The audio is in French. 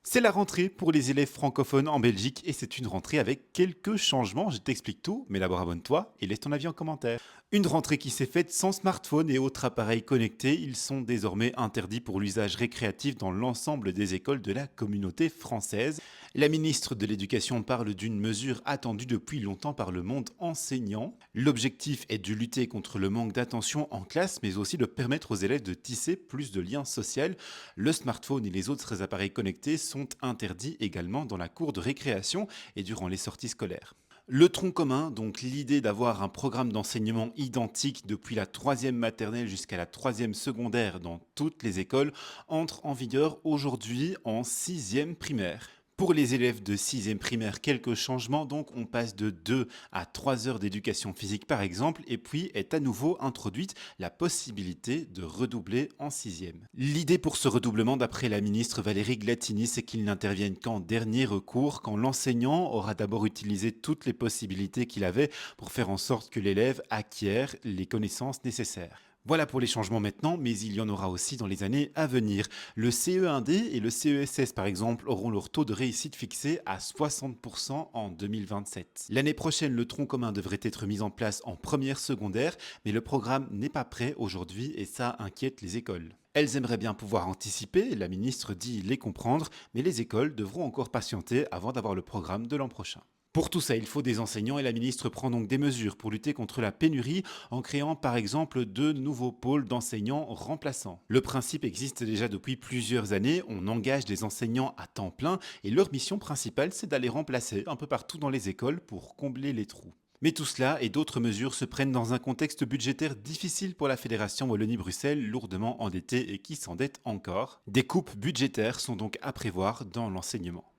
C'est la rentrée pour les élèves francophones en Belgique et c'est une rentrée avec quelques changements. Je t'explique tout, mais d'abord abonne-toi et laisse ton avis en commentaire. Une rentrée qui s'est faite sans smartphone et autres appareils connectés. Ils sont désormais interdits pour l'usage récréatif dans l'ensemble des écoles de la communauté française. La ministre de l'Éducation parle d'une mesure attendue depuis longtemps par le monde enseignant. L'objectif est de lutter contre le manque d'attention en classe, mais aussi de permettre aux élèves de tisser plus de liens sociaux. Le smartphone et les autres appareils connectés sont interdits également dans la cour de récréation et durant les sorties scolaires. Le tronc commun, donc l'idée d'avoir un programme d'enseignement identique depuis la troisième maternelle jusqu'à la troisième secondaire dans toutes les écoles, entre en vigueur aujourd'hui en sixième primaire. Pour les élèves de sixième primaire, quelques changements, donc on passe de 2 à 3 heures d'éducation physique par exemple, et puis est à nouveau introduite la possibilité de redoubler en sixième. L'idée pour ce redoublement, d'après la ministre Valérie Glatini, c'est qu'il n'intervienne qu'en dernier recours, quand l'enseignant aura d'abord utilisé toutes les possibilités qu'il avait pour faire en sorte que l'élève acquiert les connaissances nécessaires. Voilà pour les changements maintenant, mais il y en aura aussi dans les années à venir. Le CE1D et le CESS, par exemple, auront leur taux de réussite fixé à 60% en 2027. L'année prochaine, le tronc commun devrait être mis en place en première secondaire, mais le programme n'est pas prêt aujourd'hui et ça inquiète les écoles. Elles aimeraient bien pouvoir anticiper, la ministre dit les comprendre, mais les écoles devront encore patienter avant d'avoir le programme de l'an prochain. Pour tout ça, il faut des enseignants et la ministre prend donc des mesures pour lutter contre la pénurie en créant par exemple 2 nouveaux pôles d'enseignants remplaçants. Le principe existe déjà depuis plusieurs années, on engage des enseignants à temps plein et leur mission principale c'est d'aller remplacer un peu partout dans les écoles pour combler les trous. Mais tout cela et d'autres mesures se prennent dans un contexte budgétaire difficile pour la Fédération Wallonie-Bruxelles, lourdement endettée et qui s'endette encore. Des coupes budgétaires sont donc à prévoir dans l'enseignement.